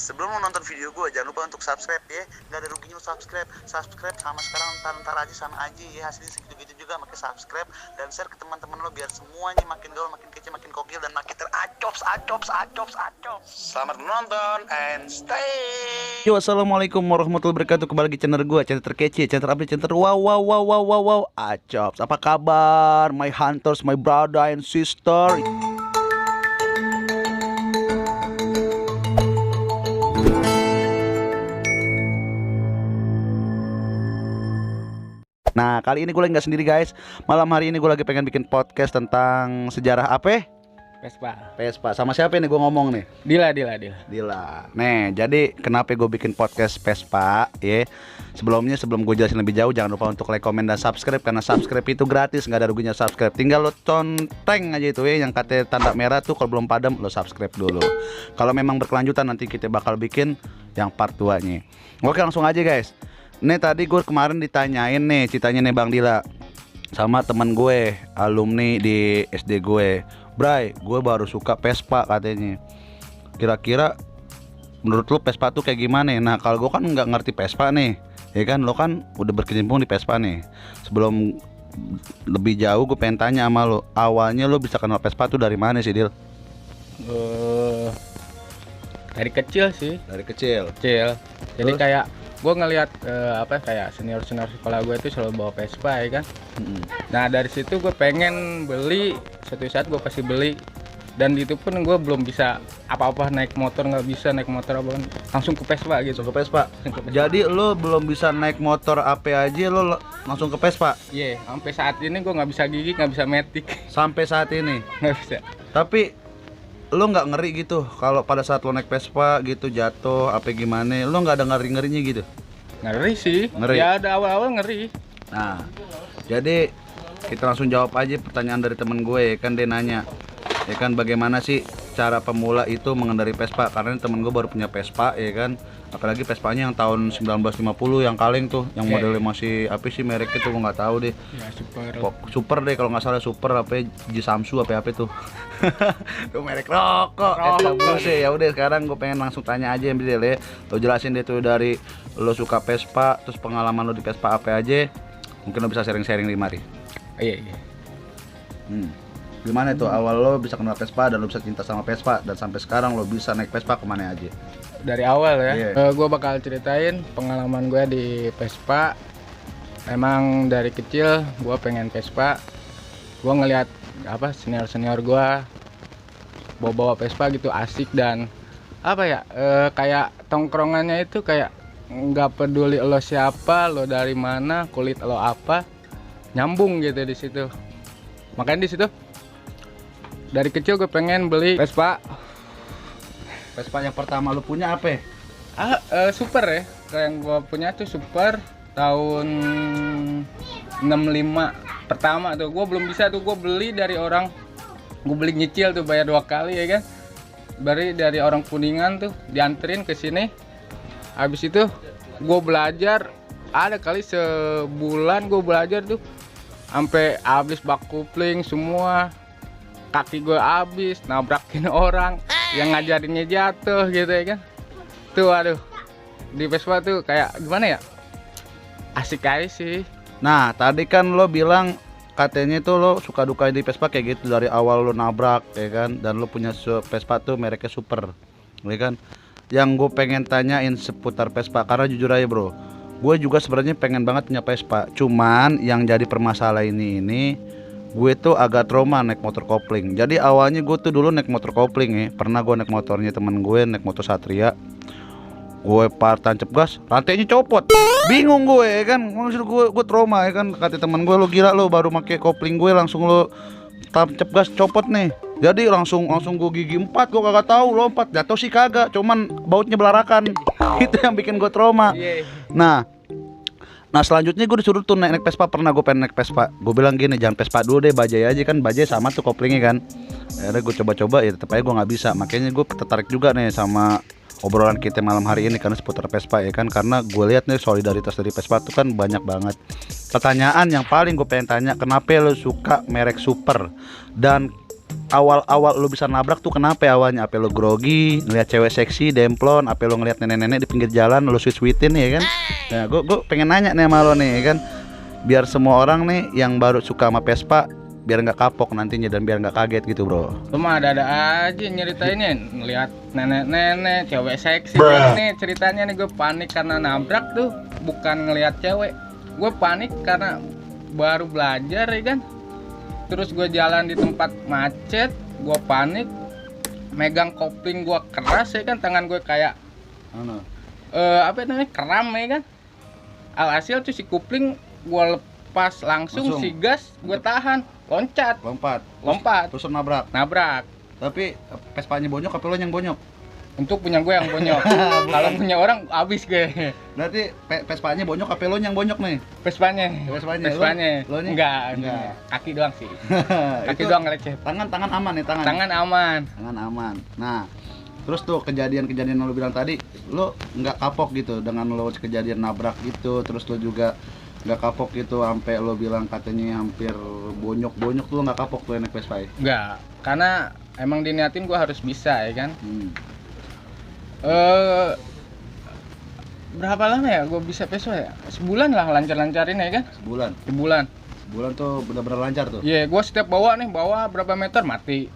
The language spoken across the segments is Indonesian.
sebelum lo nonton video gue jangan lupa untuk subscribe ya. Gak ada ruginya lo subscribe sama sekarang ntar aja sama aja ya, hasilnya segitu-gitu juga. Makanya subscribe dan share ke teman-teman lo biar semuanya makin gaul, makin kece, makin kokil dan makin teracops. Selamat menonton and stay. Yo, assalamualaikum warahmatullahi wabarakatuh. Kembali lagi channel gue, channel terkece, channel update, channel wow, acops. Apa kabar, my hunters, my brother and sister? Nah, kali ini gue lagi nggak sendiri guys. Malam hari ini gue lagi pengen bikin podcast tentang sejarah apa? Vespa. Sama siapa nih gue ngomong nih? Dila. Nih, jadi kenapa gue bikin podcast Vespa ya? Sebelum gue jelasin lebih jauh, jangan lupa untuk like, komen, dan subscribe. Karena subscribe itu gratis, nggak ada ruginya subscribe. Tinggal lo conteng aja itu ya, yang katanya tanda merah tuh. Kalau belum padam, lo subscribe dulu. Kalau memang berkelanjutan, nanti kita bakal bikin yang part 2-nya. Oke, langsung aja guys. Nih tadi gue kemarin ditanyain nih, ceritanya nih Bang Dila sama teman gue, alumni di SD gue. Bray, gue baru suka Vespa katanya. Kira-kira menurut lu Vespa tuh kayak gimana? Nah, kalau gue kan nggak ngerti Vespa nih, ya kan? Lo kan udah berkecimpung di Vespa nih. Sebelum lebih jauh, gue pengen tanya sama lo, awalnya lo bisa kenal Vespa tuh dari mana sih, Dil? Dari kecil sih. Dari kecil. Jadi Terus? kayak gue ngelihat kayak senior sekolah gue itu selalu bawa Vespa ya kan. Nah dari situ gue pengen beli, suatu saat gue pasti beli. Dan itu pun gue belum bisa apa-apa, naik motor nggak bisa, naik motor apa, langsung ke Vespa gitu. Langsung ke Vespa. Jadi lo belum bisa naik motor apa aja, lo langsung ke Vespa? Iya, sampai saat ini gue nggak bisa gigi, nggak bisa matic. Sampai saat ini? Nggak bisa. Tapi lo nggak ngeri gitu kalau pada saat lo naik Vespa gitu jatuh apa gimana? Lo nggak ada ngerinya gitu? Ngeri sih. Ngeri. Ya ada awal-awal ngeri. Nah, jadi kita langsung jawab aja pertanyaan dari temen gue ya kan. Dia nanya, ya kan, bagaimana sih cara pemula itu mengendarai Vespa? Karena temen gue baru punya Vespa ya kan. Apalagi Vespanya yang tahun 1950 yang kaleng tuh, yang modelnya masih apa sih mereknya tuh gue nggak tahu deh. Ya Super deh kalau nggak salah, Super apa Jisamsu apa tuh. Tuh merek rokok. Ya udah, sekarang gue pengen langsung tanya aja yang Dil ya. Lo jelasin deh tuh dari lo suka Vespa, terus pengalaman lo di Vespa apa aja. Mungkin lo bisa sharing di mari. Iya. Gimana tuh awal lo bisa kenal Vespa dan lo bisa cinta sama Vespa, dan sampai sekarang lo bisa naik Vespa kemana aja? Dari awal ya. Iya. Gue bakal ceritain pengalaman gue di Vespa. Emang dari kecil gue pengen Vespa. Gue ngeliat senior gue bawa Vespa gitu, asik. Dan kayak tongkrongannya itu kayak nggak peduli lo siapa, lo dari mana, kulit lo apa, nyambung gitu di situ. Makanya di situ dari kecil gue pengen beli Vespa. Vespa yang pertama lo punya apa? Super ya. Kayak yang gue punya tuh Super tahun 65 pertama tuh. Gue belum bisa tuh, gue beli dari orang, gue beli nyicil tuh, bayar 2 kali ya kan. Dari orang Kuningan tuh dianterin ke sini. Habis itu gue belajar, ada kali sebulan gue belajar tuh sampai habis bak kupling semua. Kaki gue habis, nabrakin orang, yang ngajarinnya jatuh gitu ya kan. Tuh aduh, di Vespa tuh kayak gimana ya, asik aja sih. Nah tadi kan lo bilang katanya tuh lo suka duka di Vespa kayak gitu dari awal lo nabrak ya kan. Dan lo punya Vespa tuh mereknya Super ya kan. Yang gue pengen tanyain seputar Vespa, karena jujur aja bro, gue juga sebenarnya pengen banget punya Vespa. Cuman yang jadi permasalahan ini gue tuh agak trauma naik motor kopling. Jadi awalnya gue tuh dulu naik motor kopling ya. Pernah gue naik motornya temen gue, naik motor Satria. Gue tancap gas, rantainya copot. Bingung gue ya kan. Maksud gue trauma ya kan. Kata temen gue, lo gila lo, baru pakai kopling gue langsung lo tancap gas copot nih. Jadi langsung gue gigi 4, gue kagak tahu lompat. Jatuh sih kagak, cuman bautnya belarakan. Itu yang bikin gue trauma. Nah selanjutnya gue disuruh tuh naik Vespa. Pernah gue pengen naik Vespa. Gue bilang gini, jangan Vespa dulu deh, bajai aja kan. Bajai sama tuh koplingnya kan. Akhirnya gue coba-coba ya tetep aja gue gak bisa. Makanya gue tertarik juga nih sama obrolan kita malam hari ini karena seputar Vespa ya kan. Karena gue lihat nih solidaritas dari Vespa tuh kan banyak banget. Pertanyaan yang paling gue pengen tanya, kenapa lo suka merek Super? Dan awal-awal lu bisa nabrak tuh kenapa ya awalnya? Apa lu grogi, ngeliat cewek seksi, demplon, apa lu ngeliat nenek-nenek di pinggir jalan lu sweet-sweetin ya kan? Nah, gua pengen nanya nih sama lo nih ya kan. Biar semua orang nih yang baru suka sama Vespa biar nggak kapok nantinya dan biar nggak kaget gitu, Bro. Lu mah ada aja nyeritainnya, ngeliat nenek-nenek, cewek seksi nih ceritanya nih. Gue panik karena nabrak tuh, bukan ngeliat cewek. Gue panik karena baru belajar ya kan. Terus gue jalan di tempat macet, gue panik, megang kopling gue keras ya kan, tangan gue kayak apa namanya, kram ya kan. Alhasil tuh si kopling gue lepas langsung, si gas gue tahan, lompat terus nabrak. Tapi Vespanya bonyok apa lo yang bonyok? Untuk punya gue yang bonyok. Kalau punya orang habis gue. Berarti Vespanya bonyok apa lo yang bonyok nih? Vespanya. Lo nya? Enggak. Kaki doang sih. Kaki doang ngelecet. Tangan aman nih, Tangan aman. Nah, terus tuh kejadian-kejadian yang lo bilang tadi, lo nggak kapok gitu dengan lo kejadian nabrak gitu, terus lo juga nggak kapok gitu sampai lo bilang katanya hampir bonyok tuh, lo nggak kapok tuh naik Vespa ya? Nggak, karena emang diniatin gua harus bisa ya kan. Berapa lama ya gua bisa Vespa ya? Sebulan lah lancar-lancarin ya kan. Sebulan tuh benar-benar lancar tuh. Iya, gua setiap bawa berapa meter mati,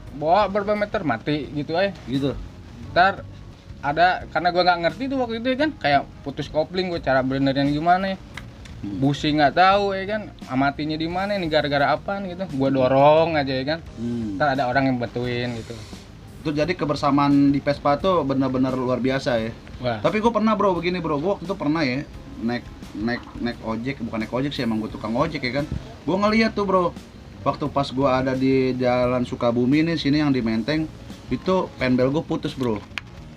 gitu aja gitu. Ntar ada, karena gua nggak ngerti tuh waktu itu ya kan, kayak putus kopling, gua cara benernya gimana ya. Busi nggak tahu ya kan, amatinya di mana ini, gara-gara apaan gitu. Gua dorong aja ya kan. Ntar ada orang yang bantuin gitu. Itu jadi kebersamaan di Vespa tuh benar-benar luar biasa ya. Wah. Tapi gue pernah bro begini bro, gue waktu itu pernah ya naik ojek, bukan naik ojek sih, emang gue tukang ojek ya kan. Gue ngeliat tuh bro, waktu pas gue ada di jalan Sukabumi nih sini yang di Menteng, itu penbel gue putus bro.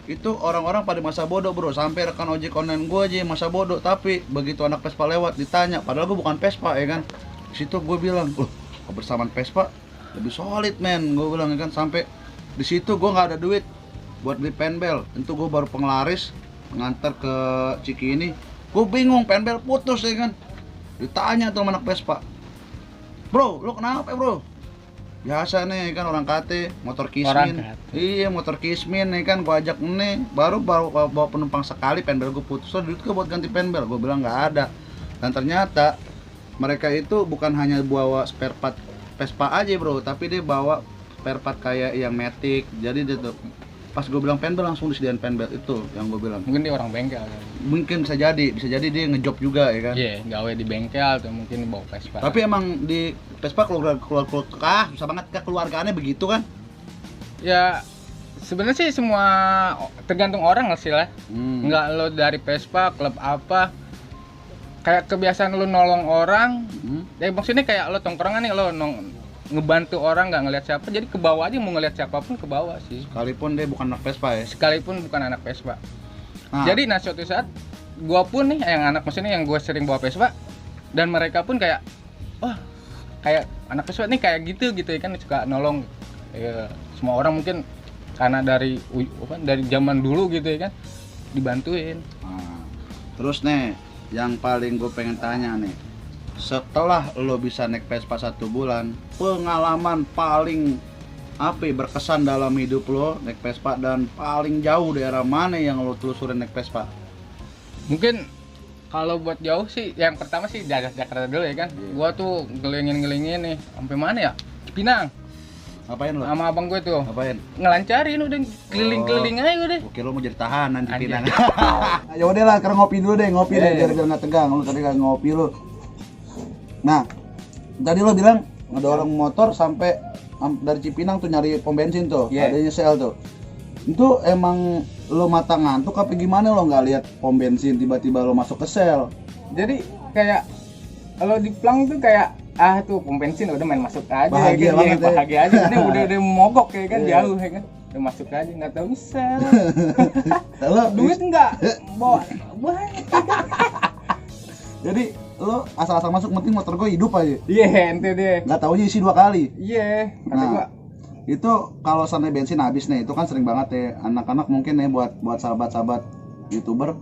Itu orang-orang pada masa bodoh bro, sampai rekan ojek online gue aja masa bodoh. Tapi begitu anak Vespa lewat ditanya, padahal gue bukan Vespa ya kan. Di situ gue bilang, kebersamaan Vespa lebih solid men, gue bilang ya kan. Sampai di situ gue nggak ada duit buat beli penbel, itu gue baru penglaris nganter ke Ciki ini. Gue bingung, penbel putus ya kan. Ditanya tuh sama anak Vespa, bro lo kenapa bro? Biasa nih kan orang kate, motor kismin. Iya motor kismin nih kan, gua ajak nih, baru bawa penumpang sekali penbel gue putus. So duit gue buat ganti penbel, gue bilang nggak ada. Dan ternyata mereka itu bukan hanya bawa spare part Vespa aja bro, tapi dia bawa spare part kayak yang Matic. Jadi dia tuh pas gue bilang penbel langsung disediain penbel, itu yang gue bilang. Mungkin dia orang bengkel. Mungkin bisa jadi dia ngejob juga ya kan. Iya, gawe di bengkel tuh mungkin bawa Vespa. Tapi emang di Vespa keluar susah banget kekeluargaannya begitu kan? Ya sebenarnya sih semua tergantung orang sih lah. Enggak lo dari Vespa klub apa, kayak kebiasaan lo nolong orang. Ya maksudnya kayak lo tongkrongan nih, lo ngebantu orang nggak ngelihat siapa, jadi ke bawah aja, mau ngelihat siapapun ke bawah sih. Sekalipun dia bukan anak Vespa ya. Sekalipun bukan anak Vespa. Jadi suatu saat gua pun nih maksudnya yang gua sering bawa Vespa, dan mereka pun kayak kayak anak Vespa nih kayak gitu ya kan, suka nolong. Ya, semua orang mungkin karena dari zaman dulu gitu ya kan, dibantuin. Terus nih yang paling gue pengen tanya nih, setelah lo bisa naik Vespa 1 bulan, pengalaman paling berkesan dalam hidup lo naik Vespa, dan paling jauh daerah mana yang lo telusurin naik Vespa? Mungkin kalau buat jauh sih, yang pertama sih Jakarta dulu ya kan. Gua tuh ngelingin nih sampai mana ya? Cipinang. Ngapain lo? Sama abang gue tuh. Ngapain? Ngelancarin udah, keliling-keliling aja udah. Oke, lo mau jadi tahanan di Cipinang. Ya udah lah, sekarang ngopi dulu deh, biar nggak tegang. Lo tadi kan ngopi lo. Nah, tadi lo bilang ada orang motor sampai dari Cipinang tuh nyari pom bensin tuh, adanya sel tuh. Itu emang lo mata ngantuk apa gimana lo nggak lihat pom bensin tiba-tiba lo masuk ke sel? Jadi kayak kalau di plang tuh kayak tuh pom bensin udah main masuk aja, bahagia banget ya. Bahagia aja, udah mogok ya kan, jauh ya kan. Udah masuk aja, nggak tahu sel. Duit nggak bawa banyak. Jadi lo asal-asal masuk, penting motor gue hidup aja. Iya, ente deh. Nggak taunya isi 2 kali. Iya, kata gua. Itu kalau sana bensin habis nih, itu kan sering banget ya anak-anak mungkin ya, buat sahabat-sahabat YouTuber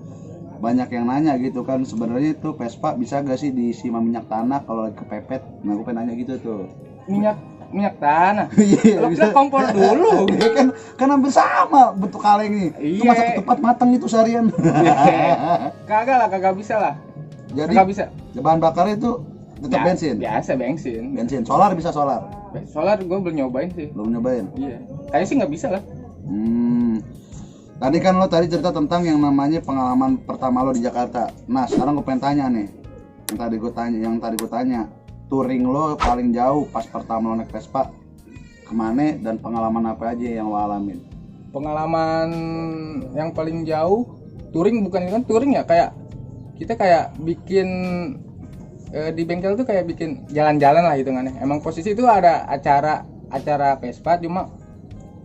banyak yang nanya gitu kan, sebenarnya itu Vespa bisa gak sih diisi sama minyak tanah kalau lagi kepepet? Nah, gue pengen nanya gitu tuh. Minyak minyak tanah. Iya, Lo bisa. kira kompor dulu. Iya kan hampir sama bentuk kaleng nih. Itu Iya. masak ketupat matang itu seharian. Kagak lah, kagak bisa lah. Jadi Kagak bisa. bahan bakarnya itu tetap Ya, bensin. Biasa bensin. Bensin. Solar bisa solar. Solar gue belum nyobain sih. Belum nyobain. Iya. Kayaknya sih nggak bisa lah. Tadi kan lo tadi cerita tentang yang namanya pengalaman pertama lo di Jakarta. Nah, sekarang gue pengen tanya nih. Yang tadi gue tanya, touring lo paling jauh pas pertama lo naik Vespa kemana dan pengalaman apa aja yang lo alamin? Pengalaman yang paling jauh touring, bukan kan touring ya, kayak kita kayak bikin di bengkel tuh kayak bikin jalan-jalan lah hitungannya. Emang posisi itu ada acara Vespa, cuma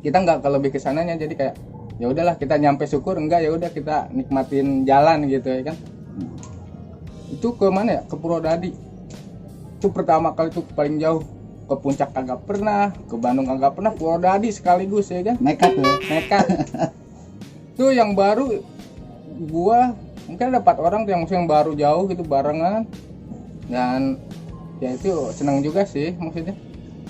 kita nggak lebih ke sananya, jadi kayak ya udahlah kita nyampe syukur, enggak ya udah kita nikmatin jalan gitu ya kan. Itu ke mana ya, ke Purwodadi. Itu pertama kali tuh paling jauh. Ke puncak kagak pernah, ke Bandung kagak pernah, Purwodadi sekaligus ya kan. Nekat tuh. Nekat. Tuh yang baru gua mungkin ada 4 orang tuh yang musuh yang baru jauh gitu barengan. Dan ya itu senang juga sih maksudnya.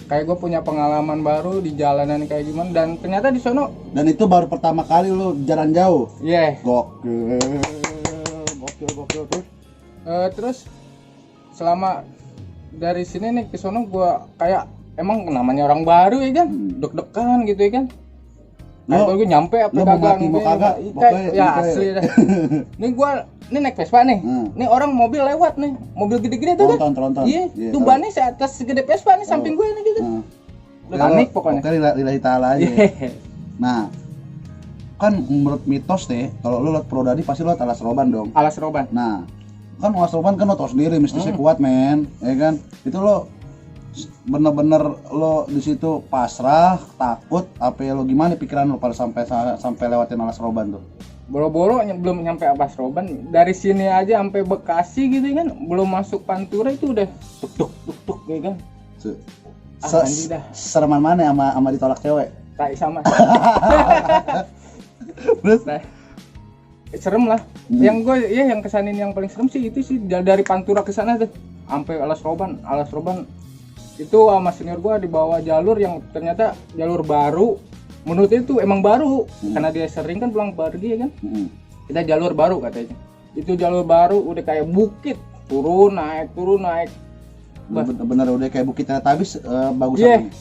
Kayak gue punya pengalaman baru di jalanan kayak gimana, dan ternyata di sono. Dan itu baru pertama kali lo jalan jauh. Iya. Gokil. Gokil. Terus selama dari sini nih ke sono gue kayak emang namanya orang baru ya kan, deg-degan gitu ya kan. Nah, gue nyampe apa lo kagak mau kagak, ya asli dah. Ini naik Vespa nih. Nih orang mobil lewat nih. Mobil gede-gede tuh kan. Tronton. Iya, tuh bannya seatas segede Vespa nih samping gue nih gitu. Udah panik pokoknya. Pokoknya lillahi ta'ala aja. Nah, kan menurut mitos nih, kalau lo liat Purwodadi pasti lo liat Alas Roban dong. Alas Roban. Nah, kan Alas Roban kan lo tau sendiri mistisnya kuat men, ya kan? Itu lo bener-bener lo di situ pasrah, takut, apa ya lo gimana pikiran lo pada sampai lewatin Alas Roban tuh? Boro-boro belum nyampe Alas Roban, dari sini aja sampai Bekasi gitu kan, belum masuk Pantura itu udah tuk ya kan. Anjing dah. Sereman mana sama ditolak cewek? Tai sama. Terus? Nah, serem lah. Yang gue yang kesanin yang paling serem sih itu sih dari Pantura ke sana tuh sampai Alas Roban. Alas Roban itu sama senior gue dibawa jalur yang ternyata jalur baru. Menurut itu emang baru karena dia sering kan pulang pergi ya kan. Kita jalur baru katanya. Itu jalur baru udah kayak bukit, turun naik. Bener udah kayak Bukit Teletabis bagus Iya. apanya?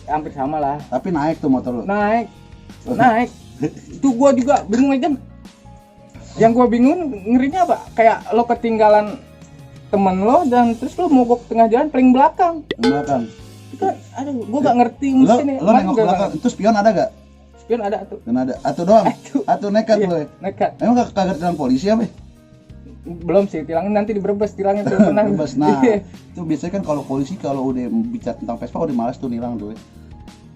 Hampir sama lah. Tapi naik tuh motor lo. Naik. Itu gua juga bingung ya kan. Yang gua bingung ngerinya apa? Kayak lo ketinggalan temen lo dan terus lo mogok tengah jalan paling belakang. Belakang. Itu aduh, gua gak ngerti mesinnya. Lo nengok belakang. Itu spion ada gak? Spion ada tuh. Spion ada. Atuh doang. Atuh nekat Iya, lo. nekat. Emang kagak ditilang polisi apa? Belum sih, tilangin nanti di Brebes, tilangnya belum pernah. Bebas. Nah, Iya. itu biasanya kan kalau polisi kalau udah bicara tentang Vespa udah malas tuh nilang tuh.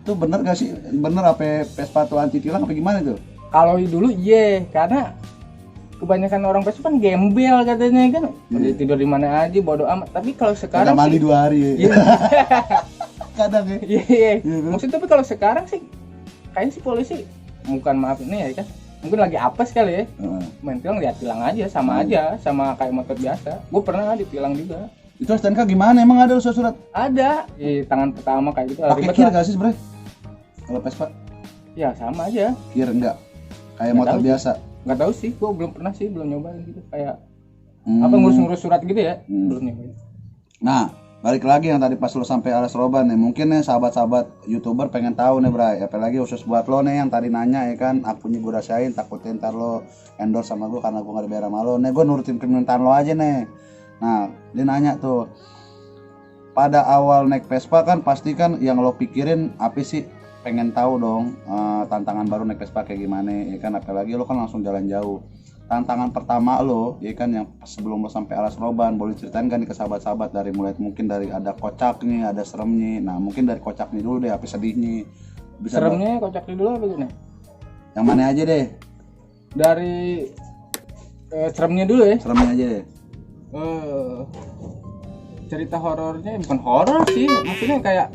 Itu bener gak sih? Bener apa Vespa tuh anti tilang apa gimana tuh? Kalau dulu iya, karena kebanyakan orang Vespa kan gembel katanya kan. Udah tidur di mana aja bodo amat. Tapi kalau sekarang Kagak mandi 2 hari ya. Iya. Kadang ya. Iya. Iya kan? Maksudnya tapi kalau sekarang sih kayaknya sih polisi bukan maaf ini ya kan. Mungkin lagi apes kali ya. Main tilang lihat tilang aja sama aja sama kayak motor biasa. Gue pernah ditilang juga. Itu STNK gimana? Emang ada surat? Ada di tangan pertama kayak gitu. Pakai Ribet kir lah. gak sih sebenarnya? Kalau Vespa Ya sama aja. kir enggak? Kayak Nggak motor tahu. biasa. Nggak tahu sih, gue belum pernah sih, belum nyobain gitu kayak apa ngurus-ngurus surat gitu ya. Belum nyobain. Nah, balik lagi yang tadi pas lo sampai Alas Roban nih, mungkin nih sahabat-sahabat YouTuber pengen tahu nih Bray, apalagi khusus buat lo nih yang tadi nanya ya kan, akunnya gue rasain takutnya ntar lo endorse sama gue karena gue gak dibayar sama lo. Nih gue nurutin permintaan lo aja nih. Nah, dia nanya tuh, pada awal naik Vespa kan pasti kan yang lo pikirin apa sih? Pengen tahu dong tantangan baru naik Vespa kayak gimana ya kan, apalagi lo kan langsung jalan jauh. Tantangan pertama lo ya kan yang sebelum lo sampai Alas Roban, boleh ceritain kan ke sahabat-sahabat dari mulai mungkin dari ada kocaknya, ada seremnya. Nah mungkin dari kocaknya dulu deh, apa sedihnya. Bisa Seremnya kocaknya dulu apa gimana? yang mana aja deh? Dari seremnya dulu ya. Seremnya aja deh. Cerita horornya bukan horor sih, maksudnya kayak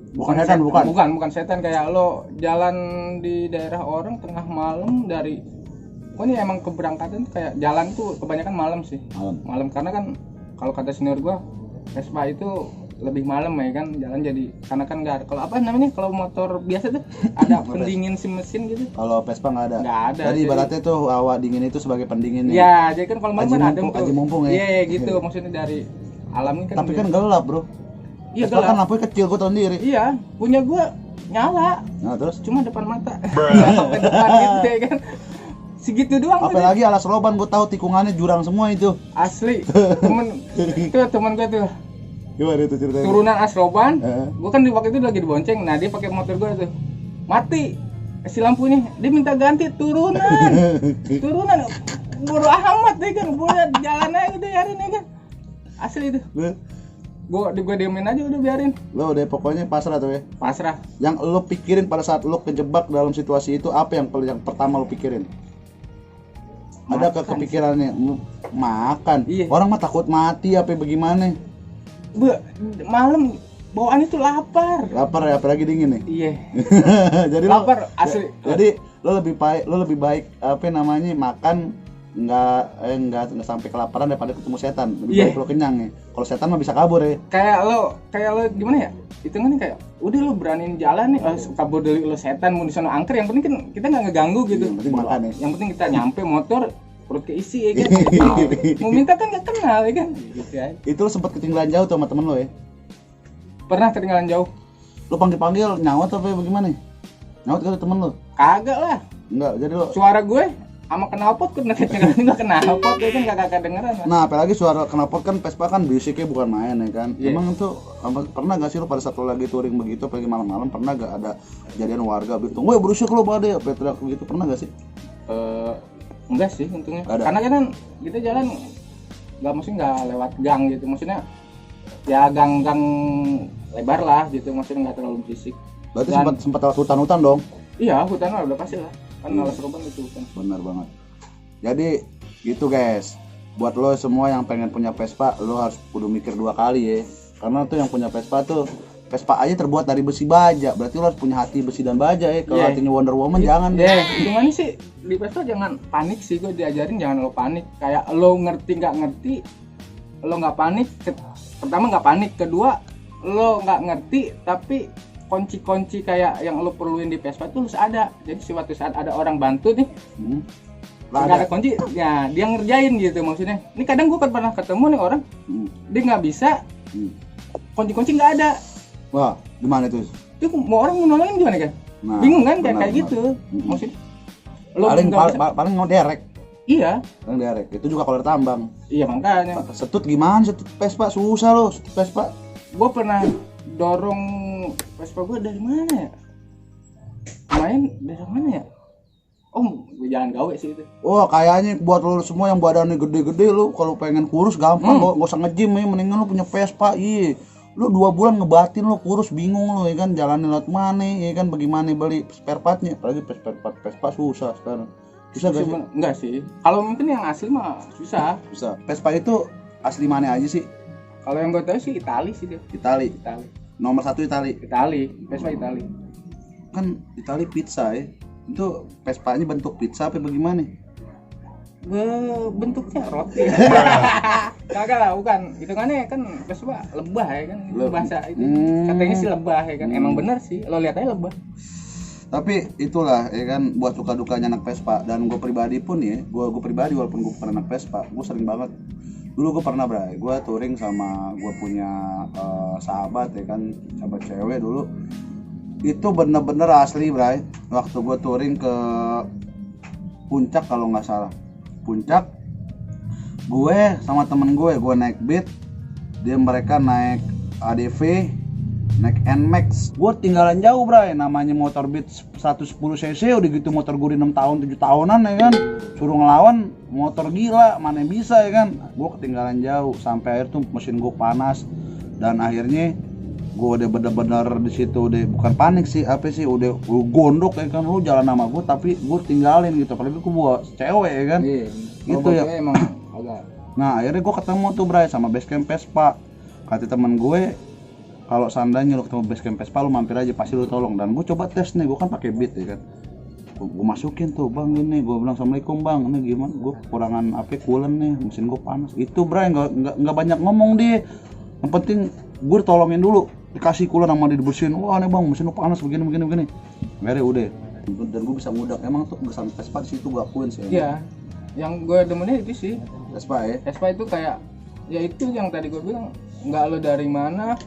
Bukan setan, bukan. bukan setan, kayak lo jalan di daerah orang tengah malam dari ini emang keberangkatan kayak jalan tuh kebanyakan malam sih. Malam karena kan kalau kata senior gua Vespa itu lebih malam ya kan jalan, jadi karena kan nggak, kalau apa namanya, kalau motor biasa tuh ada pendingin si mesin gitu. Kalau Vespa nggak ada. Nggak ada. Jadi ibaratnya tuh hawa dingin itu sebagai pendingin Ya, jadi kan kalau malam kan adem tuh. Aji mumpung ya. Iya gitu, maksudnya dari alam ini kan. Tapi kan gelap, Bro. Iya Vespa kan gelap. lampunya kecil, gua tahu sendiri. Iya, punya gua nyala. Nah, terus Cuma depan mata. Nggak sampai depan gitu ya kan. Segitu doang. apalagi alas roban, gua tahu tikungannya jurang semua itu. Asli. Temen gua tuh Gimana itu ceritanya? turunan Asroban. Heeh. Gua kan di waktu itu lagi dibonceng. Nah, dia pakai motor gua tuh. Mati si lampunya. Dia minta ganti turunan. Turunan. Bodo amat deh kan. Gua jalan aja udah biarin ya kan. Asli itu. Gua diemin aja udah biarin. Lo udah pokoknya pasrah tuh ya. Pasrah. Yang lo pikirin pada saat lo kejebak dalam situasi itu apa yang pertama lo pikirin? Ada kepikirannya makan. Iya. Orang mah takut mati apa bagaimana? Malam bawaannya tuh lapar. Lapar ya, apalagi dingin nih. Iya. Jadi Lapar asli. Jadi lo lebih baik apa namanya makan nggak sampai kelaparan daripada ketemu setan. Lebih Iya. baik lo kenyang ya. Kalau setan mah bisa kabur ya. Kayak lo gimana ya? Hitungannya kayak udah lo beraniin jalan nih, kabur dari lo setan mau di sana angker, yang penting kan kita nggak ngeganggu gitu. Yang penting makan ya. Yang penting kita nyampe motor perut keisi ya kan. Mau minta kan nggak kenal ya kan. Gitu ya. Itu lo sempat ketinggalan jauh tuh sama temen lo ya. Pernah ketinggalan jauh? Lo panggil nyawat apa bagaimana? Nyawat kali temen lo? Kagak lah. Enggak, jadi lo. Suara gue sama knalpot kena kedengeran juga, knalpot ya kan kagak kedengeran lah. Nah, apalagi suara knalpot kan Vespa kan basic-nya bukan main ya kan. Iya. Emang itu pernah gak sih lo pada saat lo lagi touring begitu pagi malam-malam pernah gak ada kejadian warga bilang, "Woi, berisik lo pada ya," teriak begitu, pernah gak sih? Enggak sih untungnya. Ada. Karena kan kita jalan nggak lewat gang gitu. Maksudnya ya gang-gang lebar lah gitu. Maksudnya nggak terlalu berisik. Berarti Dan- sempat lewat hutan-hutan dong. Iya, hutan lah udah pasti lah. Kan Iya. alas roban itu hutan. Benar banget. Jadi gitu guys. Buat lo semua yang pengen punya Vespa, lo harus kudu mikir 2 kali ya. Karena tuh yang punya Vespa tuh Vespa aja terbuat dari besi baja. Berarti lo harus punya hati besi dan baja ya. Kalau Iya. hatinya Wonder Woman jangan deh. Ya, gimana sih di Vespa jangan panik sih, gue diajarin jangan lo panik. Kayak lo ngerti nggak ngerti, lo nggak panik. Pertama nggak panik, kedua lo nggak ngerti tapi kunci-kunci kayak yang lo perluin di Vespa tuh harus ada. Jadi suatu saat ada orang bantu nih, Hmm. Lah nggak ada. ada kunci, ya dia ngerjain gitu maksudnya. Ini kadang gue pernah ketemu nih orang, dia nggak bisa, Hmm. kunci-kunci nggak ada. Wah, gimana itu? Itu mau orang mau nolongin gimana kan? Nah, Bingung kan kayak benar. gitu. Mm-mm. Maksudnya Paling nggak bisa- paling mau derek. Iya, Paling derek. Itu juga kalau ada tambang. iya makanya. Setut gimana setut Vespa? Susah lo setut Vespa. Gue pernah dorong Vespa gue dari mana ya? Main dari mana ya? Oh, gue jalan gawe sih itu. Wah, kayaknya buat lo semua yang badannya gede-gede lo kalau pengen kurus gampang, nggak usah nge-gym ya, mendingan lo punya Vespa. Iya. Lo 2 bulan ngebatin lo kurus bingung lo ya kan, jalannya lewat mana ya kan, bagaimana beli spare partnya, apalagi spare part Vespa susah sekarang. Susah gak sih? Enggak sih. Kalau mungkin yang asli mah susah. Susah. Vespa itu asli mana aja sih? Kalau yang gue tahu sih Itali sih dia. Itali. Itali. Nomor 1 Itali. Itali. Vespa Itali. Kan Itali pizza ya. Itu Vespanya bentuk pizza apa bagaimana? Bentuknya roti. Kagak lah, bukan. Hitungannya kan Vespa lebah ya kan. Itu bahasa itu. Katanya sih lebah ya kan. Emang bener sih. Lo lihat aja lebah. Tapi itulah ya kan buat suka dukanya anak Vespa. Dan gue pribadi pun ya, gue pribadi walaupun gue bukan anak Vespa, gue sering banget. Dulu gue pernah bray, gue touring sama gue punya sahabat ya kan, sahabat cewek dulu. Itu bener-bener asli bray. Waktu gue touring ke Puncak kalau nggak salah, Puncak, gue sama temen gue naik Beat, mereka naik ADV, naik NMAX. Gue tinggalan jauh bray, namanya motor Beat 110 cc udah gitu, motor gue 6 tahun 7 tahunan ya kan, suruh ngelawan motor gila mana bisa ya kan. Gue ketinggalan jauh sampai akhir tuh mesin gue panas, dan akhirnya gue udah bener-bener di situ udah bukan panik sih apa sih, udah gondok ya kan, lu jalan sama gue tapi gue tinggalin gitu, apalagi gue bawa cewek ya kan. Iya. Gitu ya. Emang agak. Nah akhirnya gue ketemu tuh bray sama basecamp Vespa. Kata temen gue, kalau seandainya lu ketemu basecamp Vespa lu mampir aja pasti lu tolong. Dan gue coba tes nih, gue kan pakai Beat ya kan, gue masukin tuh, bang ini gue bilang assalamualaikum bang, ini gimana, gue kekurangan apa coolant nih, mesin gue panas. Itu bray nggak banyak ngomong dia, yang penting gue tolongin dulu, dikasih cooler sama dia dibersihin. Wah nih bang, mesin lu panas begini. Mere udah. Dan gue bisa ngudak. Emang tuh kesan Vespa di situ gue akuin sih. Iya. Yang gue demennya itu sih. Vespa ya. Vespa itu kayak ya itu yang tadi gue bilang, nggak lo dari mana,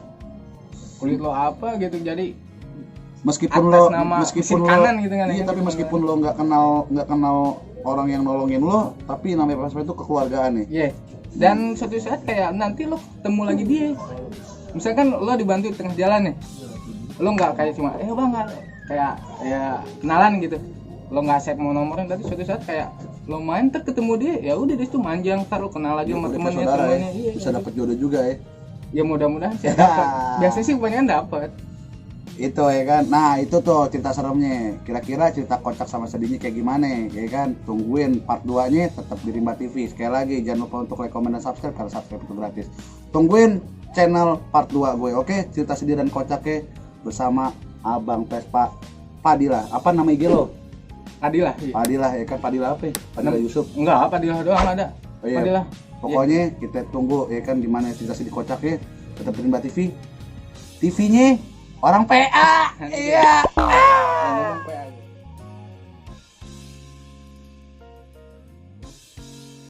kulit lo apa gitu. Jadi Meskipun atas lo nama meskipun mesin lo kanan gitu kan, iya, ya, tapi gitu meskipun lo nggak kenal orang yang nolongin lo, tapi namanya Vespa itu kekeluargaan nih. Iya. Dan suatu saat kayak nanti lo ketemu lagi dia. Misalkan lo dibantu di tengah jalan nih, lo nggak kayak cuma bang kayak ya kenalan gitu, lo nggak save mau nomornya, tapi suatu saat kayak lo main ketemu dia, ya udah dia tuh manjang, ntar lo kenal lagi sama Udah kayak temannya saudara ya. Iya, Bisa gitu. dapet jodoh juga ya. Ya mudah-mudahan sih dapat. Biasanya sih kebanyakan dapat. Itu ya kan. Nah itu tuh cerita seremnya. Kira-kira cerita kocak sama sedihnya kayak gimana ya kan. Tungguin part 2 nya tetap di Rimba TV. Sekali lagi jangan lupa untuk like, comment, dan subscribe, karena subscribe itu gratis. Tungguin channel part 2 gue. Oke, cerita sedih dan kocaknya bersama Abang Vespa Padilah. Apa nama IG lo? Adilah. Iya. Padilah ya kan. Padilah apa ya? Padilah Yusuf. Enggak, Padilah doang ada. Oh, iya. Padilah. Pokoknya kita tunggu ya kan, dimana cerita sedih kocaknya. Tetap di Rimba TV. TV-nya orang PA. Iya.